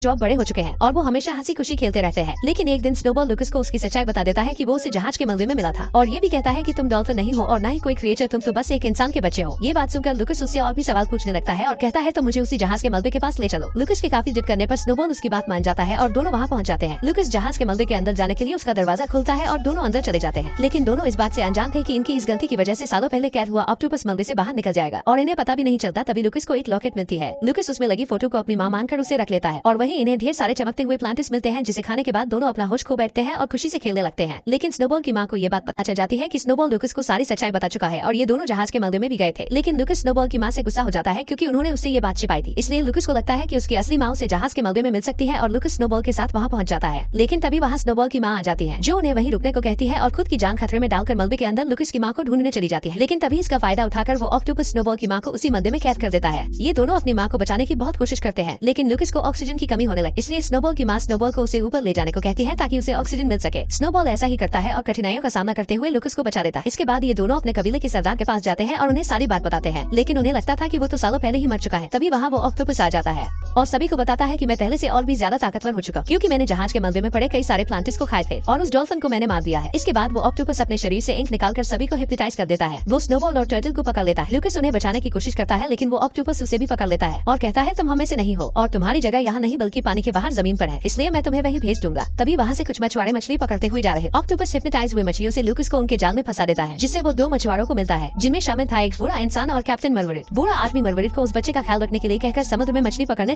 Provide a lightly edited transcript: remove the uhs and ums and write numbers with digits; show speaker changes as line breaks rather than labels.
Job बड़े हो चुके हैं और वो हमेशा हंसी खुशी खेलते रहते हैं। लेकिन एक दिन स्नोबॉल लुकस को उसकी सच्चाई बता देता है कि वो उसे जहाज के मलबे में मिला था और ये भी कहता है कि तुम डॉल्फिन नहीं हो और ना ही कोई क्रिएचर, तुम तो बस एक इंसान के बच्चे हो। ये बात सुनकर लुकस उससे और भी सवाल पूछने लगता है और कहता है तो मुझे उसी जहाज के मलबे के पास ले चलो। लुकस के काफी जिद करने पर स्नोबॉल उसकी बात मान जाता है और दोनों वहाँ पहुँच जाते हैं। लुकस जहाज के मलबे के अंदर जाने के लिए उसका दरवाजा खुलता है और दोनों अंदर चले जाते हैं। लेकिन दोनों इस बात से अनजान थे कि इनकी इस गलती की वजह से सालों पहले कैद हुआ ऑक्टोपस मलबे से बाहर निकल जाएगा और इन्हें पता भी नहीं चलता। तभी लुकस को एक लॉकेट मिलती है। लुकस उसमें लगी फोटो को अपनी मां मानकर उसे रख लेता है और वहीं इन्हें ढेर सारे चमकते हुए प्लांट्स मिलते हैं जिसे खाने के बाद दोनों अपना होश खो बैठते हैं और खुशी से खेलने लगते हैं। लेकिन स्नोबॉल की मां को ये बात पता चल जाती है कि स्नोबॉल लुकस को सारी सच्चाई बता चुका है और ये दोनों जहाज के मलबे में भी गए थे। लेकिन लुकस स्नोबॉल की मां से गुस्सा हो जाता है क्योंकि उन्होंने उससे ये बात छिपाई थी। इसलिए लुकस को लगता है कि उसकी असली मां उसे जहाज के मलबे में मिल सकती है और लुकस स्नोबॉल के साथ वहां पहुंच जाता है। लेकिन तभी वहां स्नोबॉल की मां आ जाती है जो उन्हें वहीं रुकने को कहती है और खुद की जान खतरे में डालकर मलबे के अंदर लुकस की मां को ढूंढने चली जाती है। लेकिन तभी इसका फायदा उठाकर वो ऑक्टोपस स्नोबॉल की मां को उसी मलबे में कैद कर देता है। ये दोनों अपनी मां को बचाने की बहुत कोशिश करते हैं लेकिन लुकस को ऑक्सीजन की कमी होने लगी। इसलिए स्नोबॉल की मां स्नोबॉल को उसे ऊपर ले जाने को कहती है ताकि उसे ऑक्सीजन मिल सके। स्नोबॉल ऐसा ही करता है और कठिनाइयों का सामना करते हुए लुकस को बचा देता है। इसके बाद ये दोनों अपने कबीले के सरदार के पास जाते हैं और उन्हें सारी बात बताते हैं। लेकिन उन्हें लगता था कि वो तो सालों पहले ही मर चुका है। तभी वहाँ वो ऑक्टोपस आ जाता है और सभी को बताता है कि मैं पहले से और भी ज्यादा ताकतवर हो चुका क्योंकि मैंने जहाज के मलबे में पड़े कई सारे प्लांट्स को खाए थे और उस डॉल्फिन को मैंने मार दिया है। इसके बाद वो ऑक्टोपस अपने शरीर से इंक निकालकर सभी को हिप्नोटाइज कर देता है। वो स्नोबॉल और टर्टल को पकड़ लेता है। लुकस उन्हें बचाने की कोशिश करता है लेकिन वो ऑक्टोपस उसे भी पकड़ लेता है और कहता है तुम हमें से नहीं हो और तुम्हारी जगह यहाँ नहीं बल्कि पानी के बाहर जमीन पर है, इसलिए मैं तुम्हें वहीं भेज दूंगा। तभी वहाँ से कुछ मछुआरे मछली पकड़ते हुए जा रहे। ऑक्टोपस हिप्नोटाइज हुए मछलियों से लुकस को उनके जाल में फंसा देता है जिससे वो दो मछुआरों को मिलता है जिनमें शामिल था एक बूढ़ा इंसान और कैप्टन मरवरिट। बूढ़ा आदमी मरवरिट को उस बच्चे का ख्याल रखने के लिए कहकर समुद्र में मछली पकड़ने